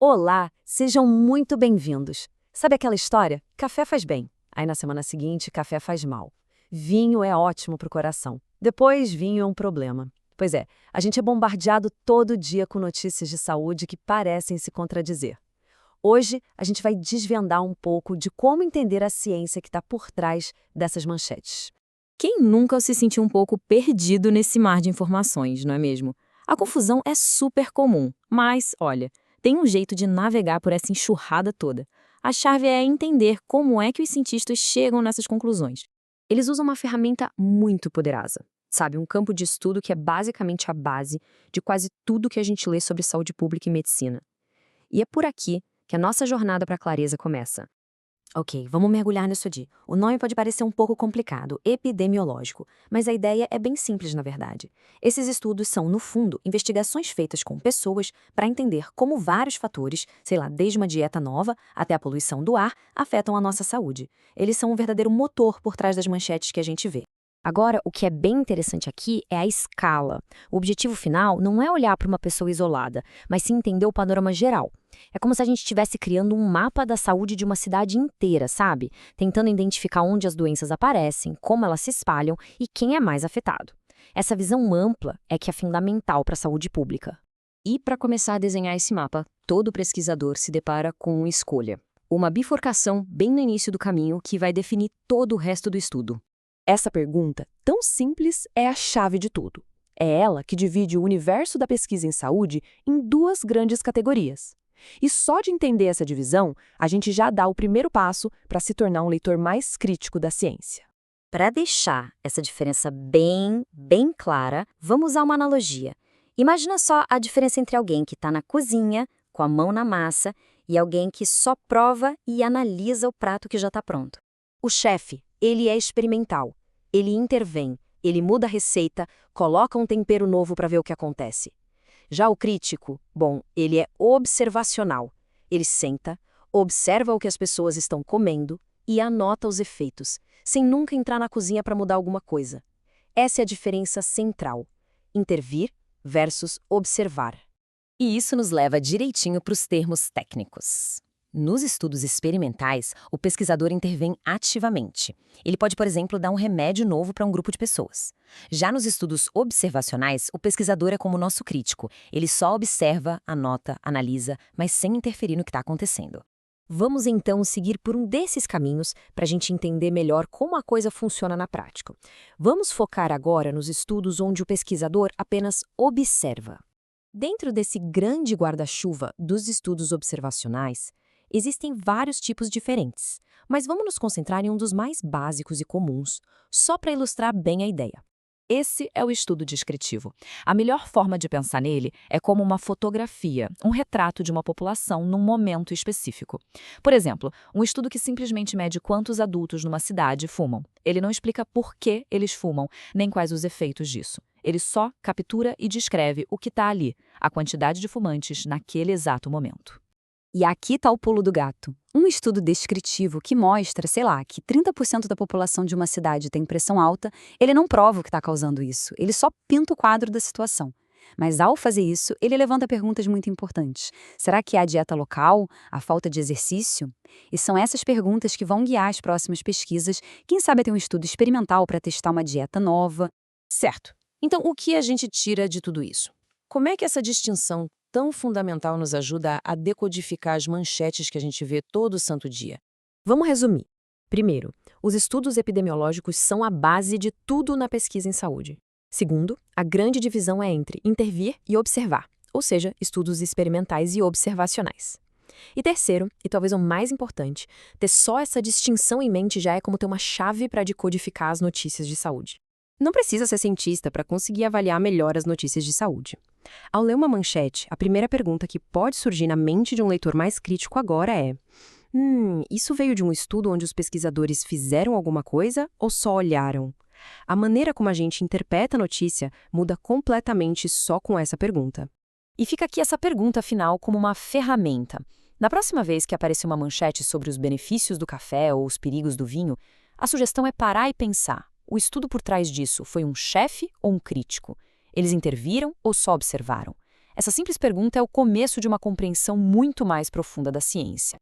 Olá, sejam muito bem-vindos. Sabe aquela história? Café faz bem. Aí na semana seguinte, café faz mal. Vinho é ótimo para o coração. Depois, vinho é um problema. Pois é, a gente é bombardeado todo dia com notícias de saúde que parecem se contradizer. Hoje, a gente vai desvendar um pouco de como entender a ciência que está por trás dessas manchetes. Quem nunca se sentiu um pouco perdido nesse mar de informações, não é mesmo? A confusão é super comum, mas, olha, tem um jeito de navegar por essa enxurrada toda. A chave é entender como é que os cientistas chegam nessas conclusões. Eles usam uma ferramenta muito poderosa, sabe? Um campo de estudo que é basicamente a base de quase tudo que a gente lê sobre saúde pública e medicina. E é por aqui que a nossa jornada para a clareza começa. Ok, vamos mergulhar nisso aqui. O nome pode parecer um pouco complicado, epidemiológico, mas a ideia é bem simples na verdade. Esses estudos são, no fundo, investigações feitas com pessoas para entender como vários fatores, sei lá, desde uma dieta nova até a poluição do ar, afetam a nossa saúde. Eles são um verdadeiro motor por trás das manchetes que a gente vê. Agora, o que é bem interessante aqui é a escala. O objetivo final não é olhar para uma pessoa isolada, mas sim entender o panorama geral. É como se a gente estivesse criando um mapa da saúde de uma cidade inteira, sabe? Tentando identificar onde as doenças aparecem, como elas se espalham e quem é mais afetado. Essa visão ampla é que é fundamental para a saúde pública. E para começar a desenhar esse mapa, todo pesquisador se depara com uma escolha. Uma bifurcação bem no início do caminho que vai definir todo o resto do estudo. Essa pergunta, tão simples, é a chave de tudo. É ela que divide o universo da pesquisa em saúde em duas grandes categorias. E só de entender essa divisão, a gente já dá o primeiro passo para se tornar um leitor mais crítico da ciência. Para deixar essa diferença bem clara, vamos usar uma analogia. Imagina só a diferença entre alguém que está na cozinha, com a mão na massa, e alguém que só prova e analisa o prato que já está pronto. O chefe, ele é experimental. Ele intervém, ele muda a receita, coloca um tempero novo para ver o que acontece. Já o crítico, bom, ele é observacional. Ele senta, observa o que as pessoas estão comendo e anota os efeitos, sem nunca entrar na cozinha para mudar alguma coisa. Essa é a diferença central: intervir versus observar. E isso nos leva direitinho para os termos técnicos. Nos estudos experimentais, o pesquisador intervém ativamente. Ele pode, por exemplo, dar um remédio novo para um grupo de pessoas. Já nos estudos observacionais, o pesquisador é como o nosso crítico. Ele só observa, anota, analisa, mas sem interferir no que está acontecendo. Vamos então seguir por um desses caminhos para a gente entender melhor como a coisa funciona na prática. Vamos focar agora nos estudos onde o pesquisador apenas observa. Dentro desse grande guarda-chuva dos estudos observacionais, existem vários tipos diferentes, mas vamos nos concentrar em um dos mais básicos e comuns, só para ilustrar bem a ideia. Esse é o estudo descritivo. A melhor forma de pensar nele é como uma fotografia, um retrato de uma população num momento específico. Por exemplo, um estudo que simplesmente mede quantos adultos numa cidade fumam. Ele não explica por que eles fumam, nem quais os efeitos disso. Ele só captura e descreve o que está ali, a quantidade de fumantes naquele exato momento. E aqui está o pulo do gato. Um estudo descritivo que mostra, sei lá, que 30% da população de uma cidade tem pressão alta, ele não prova o que está causando isso, ele só pinta o quadro da situação. Mas ao fazer isso, ele levanta perguntas muito importantes. Será que é a dieta local? A falta de exercício? E são essas perguntas que vão guiar as próximas pesquisas, quem sabe até um estudo experimental para testar uma dieta nova. Certo. Então, o que a gente tira de tudo isso? Como é que essa distinção tão fundamental nos ajuda a decodificar as manchetes que a gente vê todo santo dia? Vamos resumir. Primeiro, os estudos epidemiológicos são a base de tudo na pesquisa em saúde. Segundo, a grande divisão é entre intervir e observar, ou seja, estudos experimentais e observacionais. E terceiro, e talvez o mais importante, ter só essa distinção em mente já é como ter uma chave para decodificar as notícias de saúde. Não precisa ser cientista para conseguir avaliar melhor as notícias de saúde. Ao ler uma manchete, a primeira pergunta que pode surgir na mente de um leitor mais crítico agora é: isso veio de um estudo onde os pesquisadores fizeram alguma coisa ou só olharam? A maneira como a gente interpreta a notícia muda completamente só com essa pergunta. E fica aqui essa pergunta final como uma ferramenta. Na próxima vez que aparecer uma manchete sobre os benefícios do café ou os perigos do vinho, a sugestão é parar e pensar: o estudo por trás disso foi um chefe ou um crítico? Eles interviram ou só observaram? Essa simples pergunta é o começo de uma compreensão muito mais profunda da ciência.